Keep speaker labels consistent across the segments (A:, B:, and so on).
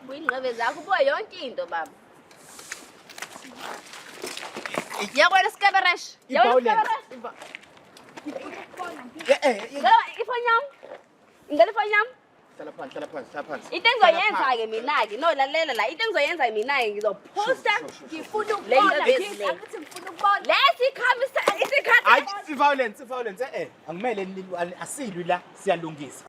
A: Kuyingqebe zakho ubuka yonke into baba. Yabona sikeberesh. Yabona sikeberesh. Ifoni yami. Ngale ifoni yami.
B: Hlala phansi.
A: Into engizoyenza ke mina ke no lalela la into engizoyenza mina ke ngizophosta ngifuna ukubona akithi ngifuna ukubona. Lethi isikhathi.
B: Hayi violence angimele asilwi la siyalungisa.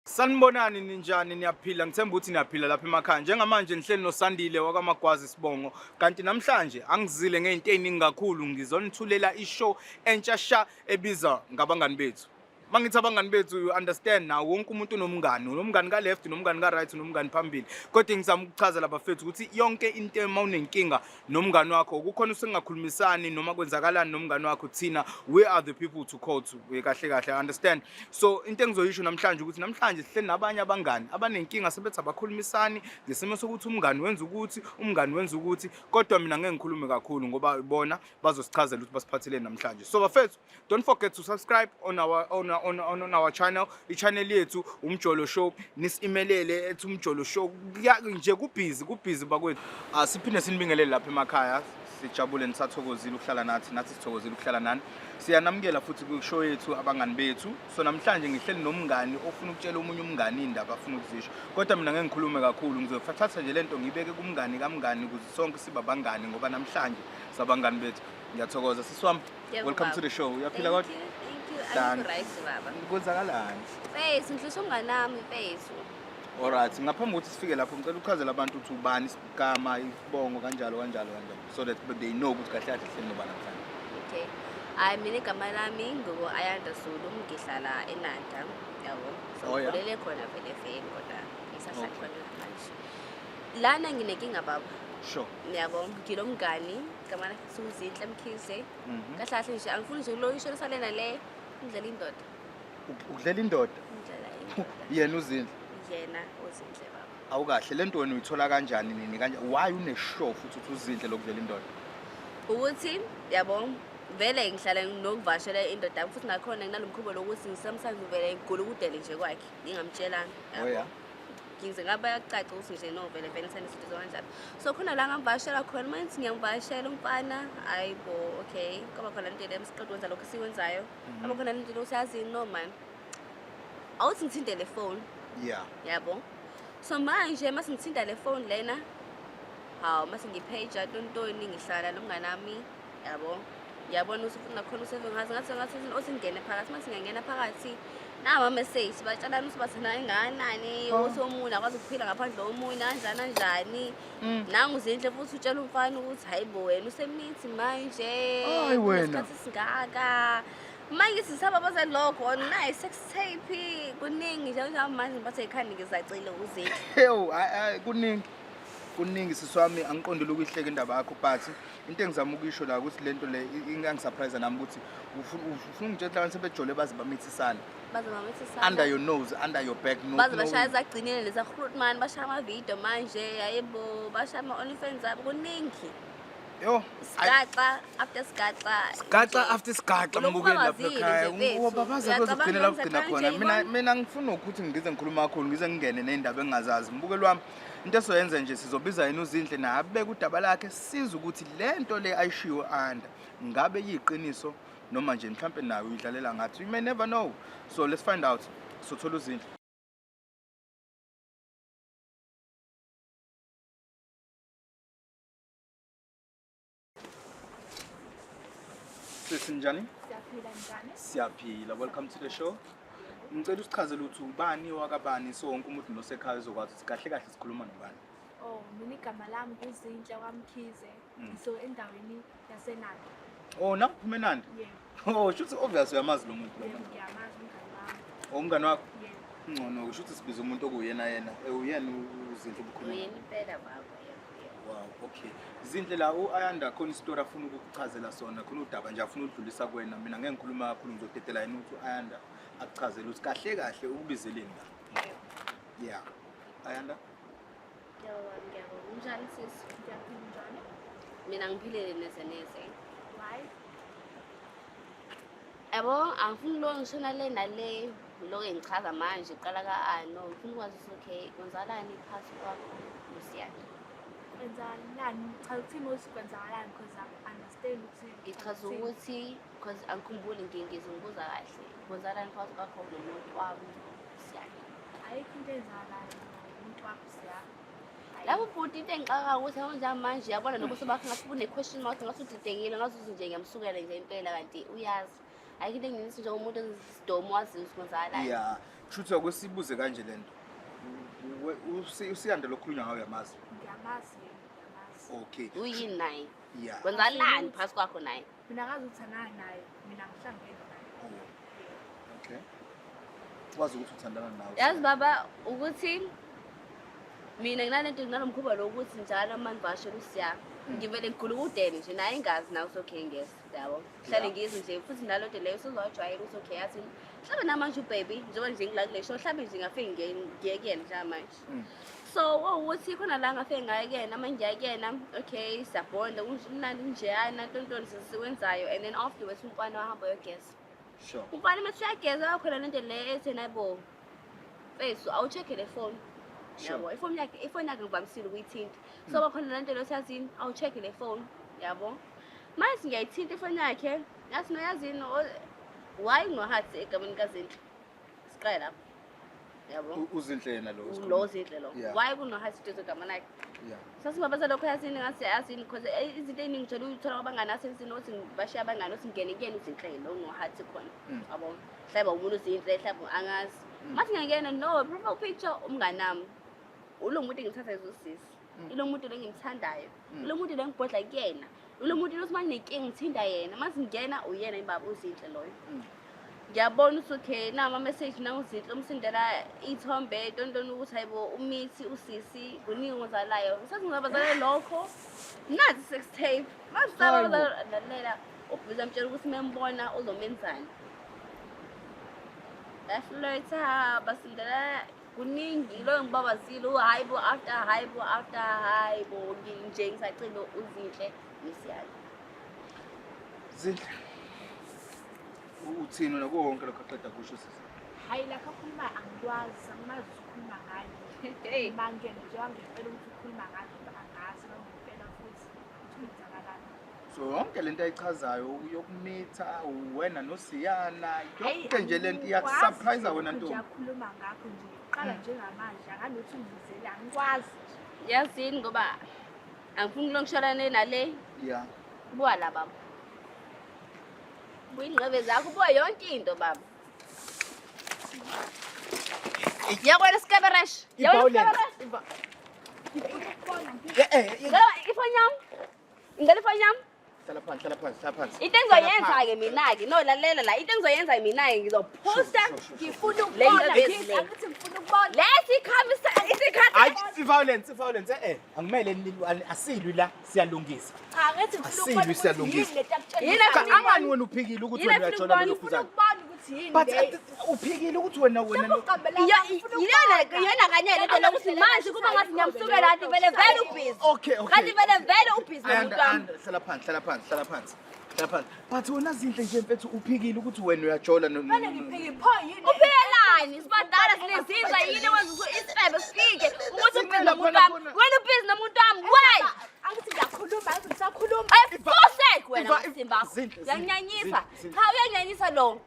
B: Sanibonani ninjani niyaphila ngithemba ukuthi niyaphila lapha emakhaya njengamanje nihleli noSandile wakwaMagwazi Sibongo kanti namhlanje angizile ngezinto eziningi kakhulu ngizonithulela ishow entshasha ebiza ngabangani bethu. Mangithi abangani bethu you understand now wonke umuntu unomngani ka left nomngani ka right nomngani phambili kodwa ngizama ukuchaza labafethu ukuthi yonke into emawunenkinga nomngani wakho ukukhona usengakhulumisani noma kwenzakalani nomngani wakho thina we are the people to call to kahle understand so into engizoyisho namhlanje ukuthi namhlanje sihleli nabanye abangani abanenkinga sebethi abakhulumisani ngesimo sokuthi umngani wenza ukuthi kodwa mina ngeke ngikhulume kakhulu ngoba bona bazosichazela ukuthi basiphathele namhlanje so bafethu don't forget to subscribe on our channel i-channel yethu umjolo show nisi-emailele ethi umjolo show nje kubhizi bakwethu siphinde sinibingelele lapha emakhaya sijabule nisathokozile ukuhlala nathi sithokozile ukuhlala nani siyanamukela futhi ku-show yethu abangani bethu so namhlanje ngihleli nomngani ofuna ukutshela omunye umngani indaba afuna ukuzisho kodwa mina ngeke ngikhulume kakhulu ngizofathatha nje lento ngibeke kumngani kamngani ukuze sonke sibe abangani ngoba namhlanje sabangani bethu ngiyathokoza siswami welcome to the show uyaphila kodwa
A: Right baba.
B: Kwenzakalani?
A: Face ngihlisha umngani nami face.
B: Alright, ngaphambi kokuthi sifike lapho ngicela ukuchazela abantu ukuthi ubani isigama isibongo kanjalo so that they know ukuthi kahle kahle sihleli nobani namhlanje.
A: Okay. Mina igama lami Ayanda Zulu ngihlala eNanda, yabo. So ngilele khona vele FM kodwa ngisahlala khona manje. Lana nginenkinga baba.
B: Sure.
A: Yabo, ngilomngani igama lakhe Suzinhle Mkhize. Kahle kahle nje angifuni nje lo isho lesalena le udlela indoda.
B: Udlela indoda? Yena uzinhle.
A: Yena uzinhle baba.
B: Awukahle lento wena uyithola kanjani nini kanje why uneshow futhi uthi uzinhle lokudlela indoda?
A: Ukuthi yabo vele ngihlala nokuvashela indoda futhi nakhona nginalomkhubo lokuthi ngisamsanzu vele ngigula ukudele nje kwakhe ngingamtshelanga.
B: Oh yeah.
A: Ngize ngaba yacaca ukuthi nje no vele senze izinto kanjalo so khona la ngambashela khona manje ngiyambashela umfana ayibo okay kuba khona into emsiqedwe kwenza lokho sikwenzayo aba khona into usayazi no man awuthi ngithinte le phone yabo so manje mase ngithinta le phone lena mase ngipage atontoni ngihlala nomngani nami yabo yabona usufuna khona useve ngathi osingene phakathi mase ngingena phakathi nama message batshalana usibathana enganani osomunye akwazi ukuphila ngaphandle komunye kanjani nangu uzinhle futhi utshela umfana ukuthi hayibo wena usemithi manje isikhathi singaka manje sisaba baze lokho nayi sex tape kuningi nje manje bathe ikhani ngizacile uzinhle
B: kuningi siswami angiqondile ukuyihleka indaba yakho but into engizama ukuyisho la ukuthi lento le ingangisurprise nami ukuthi ufuna ukutshela abantu sebejole bazibamithisana under your nose under your back no
A: baze bashaya zagcinile leza Grootman bashaya ama video manje hayibo bashaya ama OnlyFans abo kuningi
B: yo
A: sigaxa after
B: sigaxa ngibukela lapha ekhaya ngoba bazakugcina la kugcina khona mina ngifuna ukuthi ngize ngikhuluma kakhulu ngize ngingene neindaba engazazi mbukelo wami into esoyenza nje sizobiza yena uzinhle na abeke udaba lakhe siza ukuthi lento le ayishiwo anda ngabe yiqiniso noma nje mhlambe nayo uyidlalela ngathi you may never know so let's find out sothola uzinhle Sinjani? Siyaphila. Welcome to the show. Ngicela usichazele ukuthi ubani wakabani so wonke umuntu nosekhaya uzokwazi ukuthi kahle kahle sikhuluma nobani.
C: Mina igama lami kuzinhle kwaMkhize. So endaweni yaseNanda.
B: Naphuma eNanda?
C: Yebo.
B: Shuthi obvious uyamazi lo muntu lo.
C: Ngiyamazi umngani wami.
B: Umngani wakho?
C: Yebo.
B: Ngcono shuthi sibiza umuntu okuyena uyena uzinhle ubukhuluma.
A: uyena impela baba.
B: Wow, okay. Zinhle la Ayanda khona istory afuna ukukuchazela sona khona udaba nje afuna udlulisa kuwena mina ngeke ngikhuluma kakhulu ngizodedela yena ukuthi Ayanda akuchazele ukuthi kahle kahle ukubizeleni la. Yeah. Ayanda?
A: Ngiyabonga unjani sisi?
C: Ngiyaphila njani?
A: Mina ngiphilele neze.
C: Why?
A: Yabo, angifuni lo ngishona le nale lo engichaza manje uqala ka-ano ngifuna ukwazi ukuthi okay kwenzakalani phakathi kwakho noSiyanda.
C: Kwenzakalani? Cha uthini ukuthi kwenzakalani because I understand ukuthi
A: Ngichaza ukuthi because angikhumbuli ngizunguza kahle kwenzakalani phakathi kwakho nomuntu wami uSiyanda.
C: ayikho into ezakalayo umuntu wakho Siya.
A: Lapho futhi into engixaka ukuthi awunjani manje yabona lokho sebakho ngathi kune-question mark ngathi udidekile ngathi uthi nje ngiyamsukela nje impela kanti uyazi. Ayikho into enginisi njengomuntu ozisidomo waziyo ukuthi kwenzakalani.
B: Yeah, shutha kwesibuze kanje lento. Usiyanda lokhulunywa ngayo yamazi.
C: Ngiyamazi.
B: Okay.
A: Uyini naye?
B: Yeah.
A: Kwenzakalani phakathi kwakho naye?
C: Mina ngazi uthandana naye, mina ngihlangene naye.
B: Okay. Wazi ukuthi uthandana nawe.
A: Yazi baba ukuthi mina nginalento nginomkhuba lo ukuthi njalo manje bashela uSiya. Ngivele ngigulukudene nje naye ingazi nawe okay ngesi yabo. Hlale ngizi nje futhi nalo nto leyo sizojwayela ukuthi okay yathi mhlawumbe namanje ubaby njengoba nje ngila kule show mhlawumbe nje ngafike ngiye kuyena njengamanje. So ukuthi khona la ngafike ngaye kuyena manje ngiya kuyena okay siyabonda umnandi njeyana tontoni sisikwenzayo and then afterwards umfana wahamba yogeza.
B: Sure.
A: Umfana mesiyageza wakhona lento le ethi nayibo Fesu awucheck le phone. Yabo ifoni yakhe ngivamisile ukuyithinta. So bakhona lento lo siyazini awucheck le phone yabo. Manje ngiyayithinta ifoni yakhe yathi noyazini why ngohathi egameni kaZinhle. Siqala lapho. Yabo.
B: Uzinhle yena lo.
A: Lo Zinhle lo. Why kunohathi into egama lakhe?
B: Yeah.
A: Sasibabaza lokho yasini ngase yasini because izinto eziningi ngithola ukuthola abangani asensini ukuthi bashiya abangani ukuthi ngene kuyena uZinhle lo ngohathi khona. Yabo. Hlaba umuntu uZinhle hlaba angazi. Mathi ngiyena no profile picture umngani nami. Ulo muntu engithatha ezosisi. Ilo muntu lengimthandayo. Ilo muntu lengibhodla kuyena. Ulo muntu lo manje nenkingi ngithinda yena. Mase ngiyena uyena imbaba uZinhle loyo. Ngiyabona ukuthi okay nama message na uZinhle umsindela ithombe tontoni ukuthi hayibo umithi usisi kuningi ngozalayo. Ngisathi ngizabazala lokho. Nathi sex tape. Masaba lalela ubhiza mtshela ukuthi membona uzomenzani. Laflirta basindela kuningi lo ngibabazile hayibo after hayibo nje ngisacela uZinhle nisiyali.
B: Zinhle. Uthini nako wonke lokho aqeda kusho sisi.
C: Hayi la kakhuluma angikwazi angimazi ukukhuluma ngayo. Manje nje wangifela ukuthi ukhuluma ngayo angazi ngempela futhi ukuthi kwenzakalani.
B: So yonke lento ayichazayo yokumitha wena noSiyana yonke nje lento iyakusurprise wena ntombi.
C: Ngiyakhuluma ngakho nje qala njengamanje anganothi ngizele angikwazi.
A: Yazini ngoba angifuni kulongisholane nale.
B: Yeah.
A: Buya la baba. Buyingqebe zakho buya yonke into baba. Yabona sikaberesh. Yabona ifoni yami. Ngale ifoni yami.
B: Hlala phansi.
A: Into engizoyenza ke mina ke no lalela la into engizoyenza mina ke ngizoposta
C: Ngifuna ukubona ngithi ngifuna ukubona.
A: Lesikhamisa isikhathi.
B: Hayi violence angimele asilwi la siyalungisa.
C: Cha ngithi ngifuna ukubona.
B: Siyalungisa.
A: Yini
B: Angani wena uphikile ukuthi wena uyathola lokho
C: Ngifuna
B: kuzana.
C: ukubona ukuthi yini
B: But
C: le.
B: uphikile ukuthi wena
A: Yona kanye lento lokuthi manje kuba ngathi ngiyamsukela kanti vele vele ubhizi.
B: Okay.
A: Kanti vele ubhizi nomuntu wami.
B: Hlala phansi. But wena Zinhle nje mfethu uphikile ukuthi wena uyajola
C: Manje ngiphike pho yini?
A: Uphelani sibadala sinezinza yini wenza isifebe sifike ukuthi ubhizi nomuntu wami. Wena ubhizi nomuntu wami why?
C: Angithi ngiyakhuluma angithi ngisakhuluma.
A: Ayifosek wena Simba. Uyanyanyisa. Cha uyanyanyisa lo.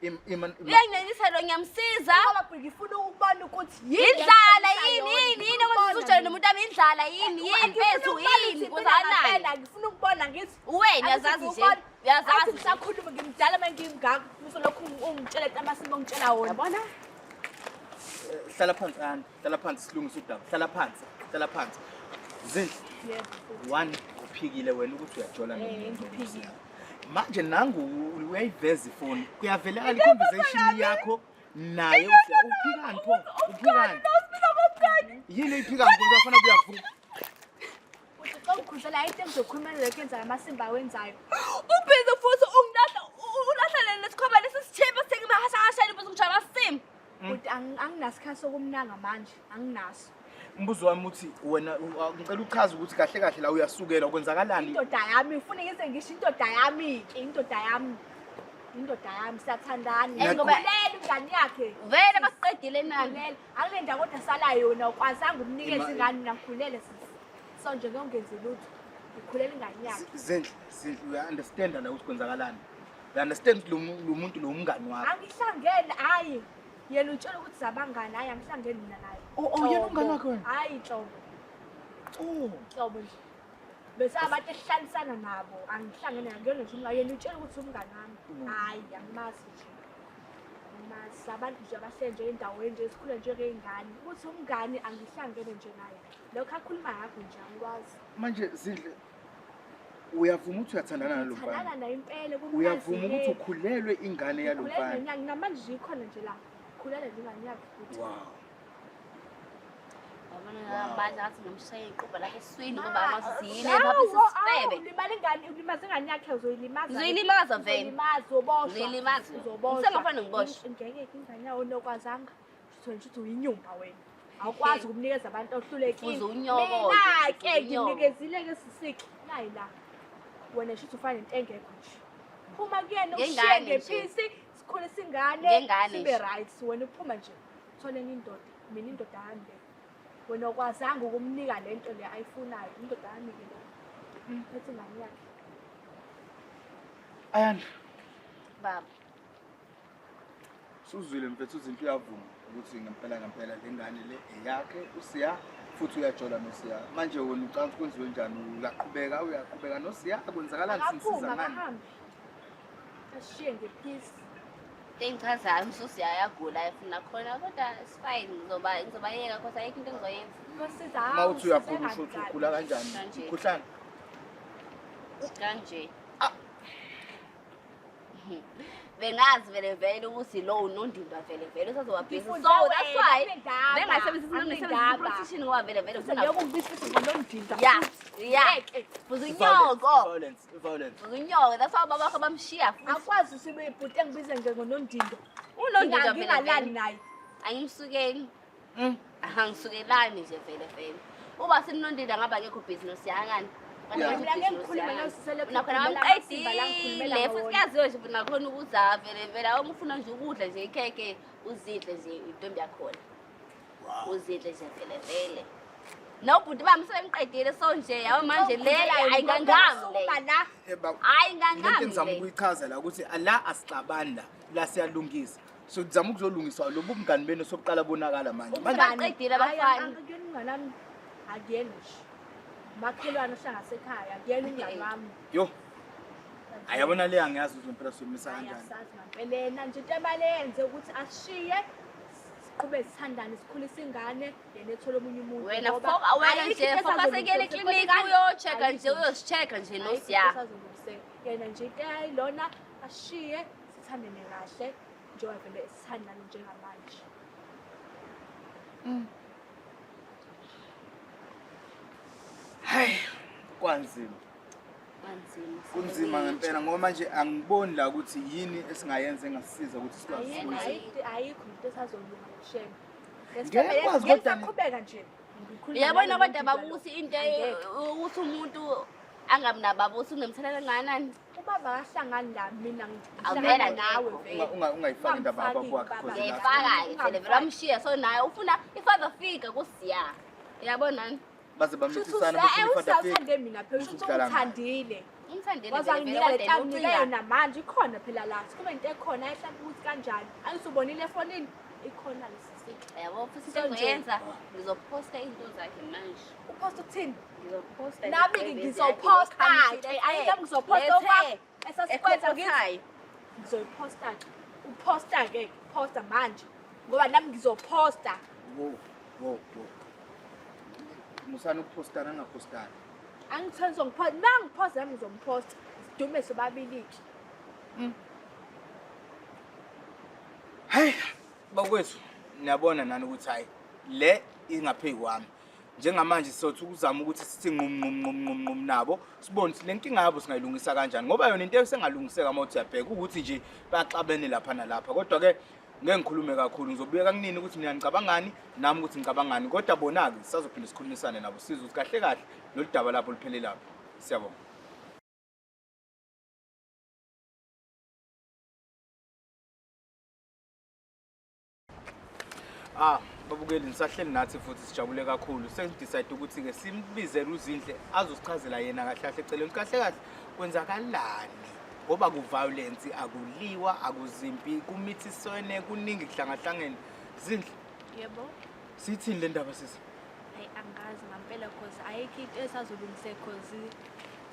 A: Uyanyanyisa lo ngiyamsiza.
C: Ngoba ngifuna ukubona ukuthi
A: Indlala yini okusujela nomuntu wami indlala yini mfethu yini kuzanani.
C: Ngifuna ukubona ngithi
A: Wena yazazi nje. Uyazazi
C: ngisakhuluma ngimdala manje ngimngaka usolokhu ungitshela amasimo ongitshela wona. Yabona?
B: Hlala phansi silungisa udaba. Hlala phansi. Zinhle.
C: Yebo.
B: One uphikile wena ukuthi uyajola nomuntu. Manje nangu uyayiveza ifoni. Kuyavela i-conversation yakho naye uphikani pho? Uphikani? Yini iphikani uzafuna kuyavuka?
C: Ukhuzela into engizokhuluma lekenza amasimba wenzayo.
A: ubhizi futhi ulahlele lesikhomba lesisithemba sengimahashashani bese ngijaba asim.
C: Ukuthi anginasikhathi sokumnanga manje, anginaso.
B: Umbuzo wami uthi wena ngicela uchaze ukuthi kahle la uyasukela kwenzakalani?
C: Indoda yami ufuna ngize ngisho indoda yami ke indoda yami. indoda yami siyathandana
A: Ngoba-
C: ngikulela ingane yakhe
A: vele basiqedile nani
C: ngikulela angilinda kodwa salayo yona ukwazanga umnikeza
B: Ima-
C: ingane nakhulele so nje ngongenzi lutho ngikhulela ingane yakhe
B: Zindle uya-understanda la ukuthi kwenzakalani. Uya-understand ukuthi lo muntu lo umngani wakho.
C: angihlangene hayi yena utshela ukuthi zabangani hayi angihlangene mina naye
B: Oh, yena umngani wakho wena?
C: hayi nhlobo
B: Oh.
C: nhlobo nje bese abantu esihlalisana nabo angihlangene ngiyona nje umngane yena utshela ukuthi umngani wami hayi angimazi nje angimazi abantu nje abahlele nje endaweni nje esikhule nje ngey'ngane ukuthi umngani angihlangene nje naye lokho akhuluma ngakho nje angikwazi
B: Manje Zindle uyavuma ukuthi uyathandana nalo
C: thandana
B: mfana.
C: naye impela
B: Uyavuma ukuthi ukhulelwe ingane yalo mfana.
C: namanje nje ikhona nje la khulele nje ingane yakhe futhi
B: Wow.
A: yabona manje ngathi nomshaye iqhuba lakhe eswini ngoba amazini ephaphisa isifebe
C: ulimala ingane ulimaza ingane yakhe uzoyilimaza
A: Uzoyilimaza vele.
C: uzoyilimaza uzoboshwa
A: Uzoyilimaza.
C: uzoboshwa
A: Usengafani ngiboshwe.
C: ngeke ingane yawo nokwazanga uthi uyinyumba wena awukwazi ukumnikeza abantu ohlulekile
A: Uze unyoko,
C: mina-ke
A: uze unyoko.
C: ngimnikezile-ke sisiki nayi la wena shuthi ufane into engekho nje phuma kuyena ushiye
A: Ngengane nje.
C: ngephisi sikhulise ingane
A: Ngengane
C: sibe
A: nje.
C: right wena uphuma nje uthole enye indoda mina indoda yami le wena okwazanga ukumnika le nto le ayifunayo indoda yami ke le phethe ingane yakhe
B: Ayanda,
A: baba
B: suzwile mfethu izinto uyavuma ukuthi ngempela le ngane le eyakhe usiya futhi uyajola noSiya. Manje wena ucanga kwenziwe njani? Uyaqhubeka noSiya? Kwenzakalani sinisiza
C: akaphuma
B: ngani?
C: akahambe ashiye ngephisi
A: engichazayo umsusi yayagula efuna khona kodwa it's fine ngizobayeka cause ayikho into engizoyenza
C: kosiza
B: Mawuthi uyagula usho ukuthi ugula kanjani?
A: Kanje.
B: Ukhuhlane?
A: kanje bengazi vele ukuthi lo unondindwa vele usazowabhisa so that's why bengasebenzisi protection ngoba vele ufuna yeah futhi unyoko
B: Violence.
A: that's why baba wakho bamshiya futhi
C: akwazi usibe ibhuti engibize ngonondindo
A: unondindwa
C: ngingalali
A: vele
C: naye
A: angimsukeli angisukelani nje vele uba sinondindwa ngaba ngekho business yangani
B: Yeah.
C: mina ngeke ngikhulume nosisele
A: nakhona bamqedile futhi kuyaziwe nje nakhona ukuza vele awuma ufuna nje ukudla nje ikheke uzidle nje intombi yakhona uzidle nje vele nobhuti bami sebemqedile so nje yawo manje le ayingangami le ayingangami
B: Ngizama
A: le
B: ukuyichaza la ukuthi ala asicabanda la siyalungisa. So kuzama ukuzolungiswa lobu bungani benu sokuqala bonakala manje.
A: Baqedile abafana
C: umnganami akuyena nje makhelwane hlangasekhaya akuyena umngani wami
B: Yo. Ayabona le angiyazi ukuthi impela siyomisa kanjani.
C: ayasazi mampelena nje into ebalenze ukuthi ashiye siqhube sithandane sikhulise ingane yena ethole omunye umuntu
A: wena wena nje fokasekele eklinika uyochecka nje uyosichecka nje noSiya
C: yena nje into ayilona ashiye sithandane kahle njengoba vele sithandane njengamanje
B: Hayi, kwanzima. Kunzima ngempela ngoba manje angiboni la ukuthi yini esingayenza engasisiza ukuthi sikwazi ukuyisa.
C: ayikho into esazolunga ngisheme
B: Ngeke kwazi kodwa ni-
C: qhubeka nje
A: uyabona kodwa babusi into ukuthi umuntu angabi nababusi unemthelela kangakanani
C: ubaba kahlangani la mina
A: Avela
C: ngihlangana nawe vele
B: Ungayifaki indaba yababa wakhe because
A: ngiyayifaka-ke vele amshiya so naye ufuna i-father figure kuSiya uyabonani
B: baze bamithisana bese ifada fake.
C: usawuthande mina phela usho ukuthi ungithandile
A: umthandile
C: wazanginika le time
A: vele
C: yena manje ikhona phela la kube into ekhona ayihlala ukuthi kanjani angisubonile efonini ikhona lesisici
A: yabo futhi into engizoyenza ngizophosta into zakhe manje
C: upost ukuthini
A: ngizophosta
C: nami ngizophosta-ke ayinami ngizophosta okwakho esasikwenza
A: ekhothayo
C: ngizoyiphosta-ke uphosta-ke phosta manje ngoba nami ngizophosta
B: Wo. Musana ukupostana ngapostana.
C: angitheni zongiphosta uma ngiphosta nami ngizomphosta sidume sobabili-ke
B: Hayi, bakwethu niyabona nani ukuthi hayi le ingaphezu kwami. Njengamanje sizothi ukuzama ukuthi sithi nqum nabo sibone ukuthi le nkinga yabo singayilungisa kanjani ngoba yona into esengalungiseka mawuthi yabheka ukuthi nje baxabene lapha nalapha kodwa ke ngeke ngikhulume kakhulu ngizobuyeka kunini ukuthi niyanicabangani nami ukuthi ngicabangani kodwa bona ke sisazophinde sikhulumisane nabo sizwe ukuthi kahle loludaba lapho luphelelapho siyabona. Babukeli nisahleli nathi futhi sijabule kakhulu. Sengidecide ukuthi ke simbizele uZinhle azosichazela yena kahle kahle eceleni. Kahle kahle kwenzakalani? Ngoba ku-violence, akuliwa, akuzimpi, kumithiswene, kuningi kuhlangahlangene. Zinhle,
C: Yebo.
B: sithini le ndaba sisi?
C: Hayi angazi ngampela cause ayikho into esazolungise cause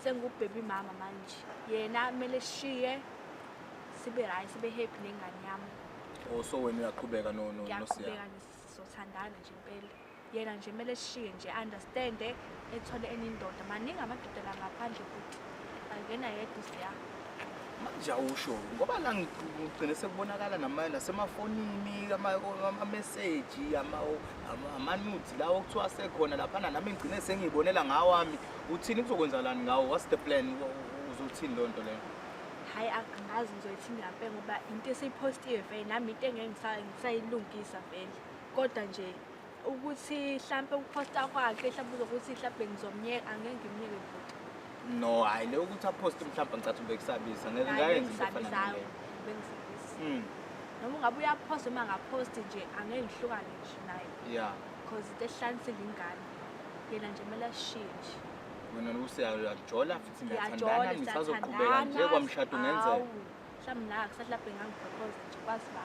C: sengubhebhi mama manje. Yena kumele sishiye sibe right, sibe happy nengane yami.
B: So wena uyaqhubeka no Siya.
C: Ngiyaqhubeka sothandana nje impela. Yena nje kumele sishiye nje understand ethole enye indoda. Maningi amadoda la ngaphandle futhi. Angena yedwa Siya.
B: Manje awusho ngoba la ngigcine sekubonakala nasemafonini ama-message ama-nudes lawo okuthiwa sekhona laphana nami ngigcine sengiyibonela ngawami. Uthini kuzokwenzakalani ngawo? What's the plan? Uzothini lonto leyo?
C: Hayi angazi ngizoyithini ngampela ngoba into esiyipostiwe vele nami into engeke ngisayilungisa vele. Kodwa nje ukuthi mhlambe ukuposta kwakhe mhlambe uzokuthi mhlambe ngizomnyeka angeke ngimnyeke futhi.
B: No, hayi le ukuthi aposte mhlawumbe ngicathi ubekisabisa ngeke ngayenza into efana naleyo.
C: Bengisabisa. Noma ungabe uyaposta uma ngaposti nje angeke ngihlukane nje naye.
B: Yeah.
C: Because into ehlanzile ingane. Yena nje kumele ashiye nje.
B: Wena uyajola futhi ngiyathandana nisazoqhubeka nje kwamshado ngenzeka.
C: Mhlawumbe la kusahlaphe ngangipropose nje kwazi ba.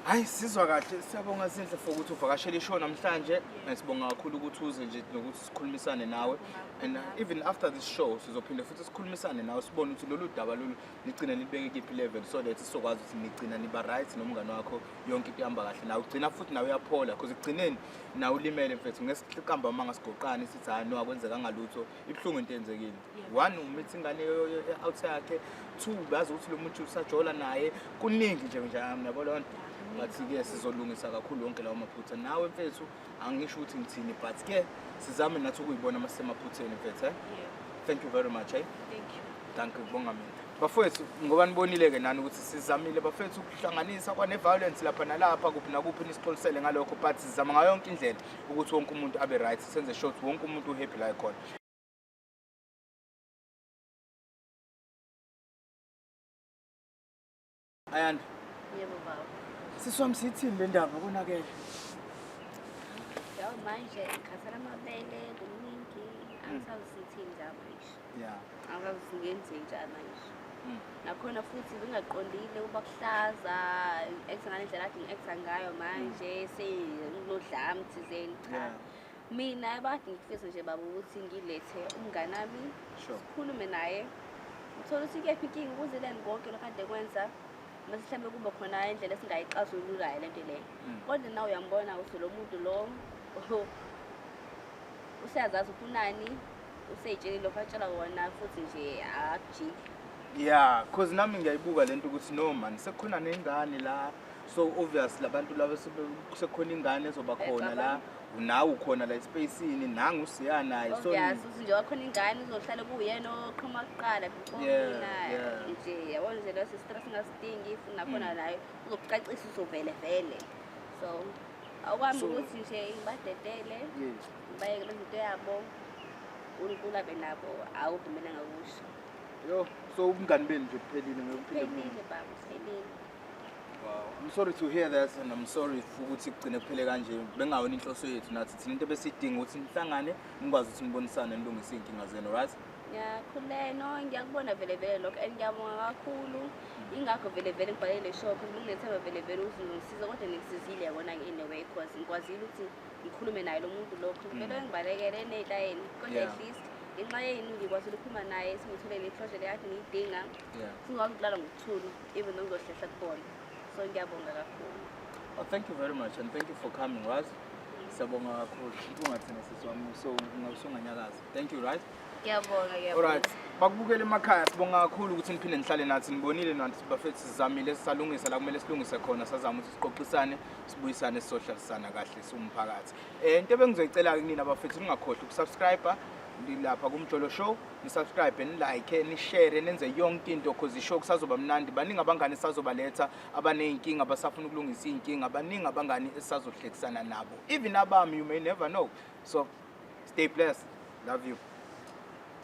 B: Hayi sizwa kahle, siyabonga Zinhle for ukuthi uvakashele ishow namhlanje. Sibonga kakhulu ukuthi uze nje nokuthi sikhulumisane nawe. And even after this show sizophinde futhi sikhulumisane nawe sibone ukuthi lolu daba lolu ligcina libeke kiphi level so that sizokwazi ukuthi nigcina niba right nomngane wakho yonke into ihamba kahle. Nawe ugcina futhi nawe uyaphola because ekugcineni nawe ulimele mfethu ngesiqamba manga sigoqana sithi hayi no akwenzeka ngalutho ibhlungu into enzekile. One umithi ingane outside yakhe, two bazi ukuthi lo muntu usajola naye kuningi nje yabo lona. Bathi-ke sizolungisa kakhulu yonke lawo maphutha. Nawe mfethu angisho ukuthi ngithini but ke sizame nathi ukuyibona masemaphutheni mfethu. Thank you very much.
C: Thank you.
B: Danke kubonga mina. Bafowethu ngoba nibonile ke nani ukuthi sizamile bafethu ukuhlanganisa kwane violence lapha nalapha kuphi nakuphi nisixolisele ngalokho but sizama ngayo yonke indlela ukuthi wonke umuntu abe right senze short wonke umuntu uhappy la khona. Ayanda.
A: Yebo baba.
B: Siswami sithini le ndaba konakele?
A: Yabo manje ngikhathela amabele kuningi angisazi sithini njalo manje.
B: Yeah.
A: Angazi singenzeni njalo manje. Nakhona futhi ngingaqondile uba kuhlaza eksengane indlela athi ngieksa ngayo manje sengilodlame thizeni cha. Mina abade ngifisa nje baba ukuthi ngilethe umngane wami.
B: Sure.
A: Sikhulume naye. Uthola ukuthi kephi inkinga ukuze leni konke lokade kwenza. Masihlamba kuba khona indlela esingayixazululayo lento le. Kodwa nawe uyambona ukuthi lo muntu lo useyazazi ufunani useyitsheli lokho atshela wona futhi nje akujiki.
B: Yeah, cause nami ngiyayibuka lento ukuthi no man sekukhona nengane la so obviously labantu laba sekukhona ingane ezoba khona la unawe ukhona la espacini nangu usiya naye so
A: yes nje wakhona ingane uzohlala kuyena oqhuma kuqala
B: yeah.
A: nje yabona nje lo stress ngasidingi futhi nakhona naye uzokucacisa uzovele vele so akwami ukuthi nje ngibadedele bayeke le zinto yabo uNkulunkulu abe nabo awuvumela ngakusho.
B: Yo so umngane beni nje kuphelile
A: ngokuphelile baba kuphelile.
B: Wow, I'm sorry to hear that and I'm sorry ukuthi kugcine kuphele kanje bengawona inhloso yethu nathi thina into besidinga ukuthi nihlangane nikwazi ukuthi nibonisane nilungise inkinga zenu right?
A: Ngiyakhuleno ngiyakubona vele vele lokho ngiyabonga kakhulu ingakho vele vele ngibhalele show because ngingethemba vele vele uzongisiza kodwa ngisizile yabona in a way because ngikwazile ukuthi ngikhulume naye lo muntu lokho vele ngibalekele eneyitayeni kodwa at least inxa yenu ngikwazi ukukhuluma naye singitholele iproject yakhe ngiyidinga singakulala ngokuthula even though ngizohlehla kubona so ngiyabonga kakhulu.
B: Thank you very much and thank you for coming right? Siyabonga kakhulu ungathina siswami so ngawusunganyakaza. Thank you right?
A: Ngiyabonga.
B: Alright. Bakubukela emakhaya sibonga kakhulu ukuthi niphinde nihlale nathi nibonile nathi bafethu sizamile sisalungisa la kumele silungise khona sazama ukuthi siqoqisane sibuyisane socialisana kahle somphakathi. Into ebengizoyicela kunina bafethu ningakhohlwa ukusubscribe lapha kumjolo show ni-subscribe ni-like ni-share nenze yonke into cause ishow kusazoba mnandi baningi abangani sazobaletha abaneyinkinga abasafuna ukulungisa iy'nkinga baningi abangani esisazohlekisana nabo even abami you may never know so stay blessed love you.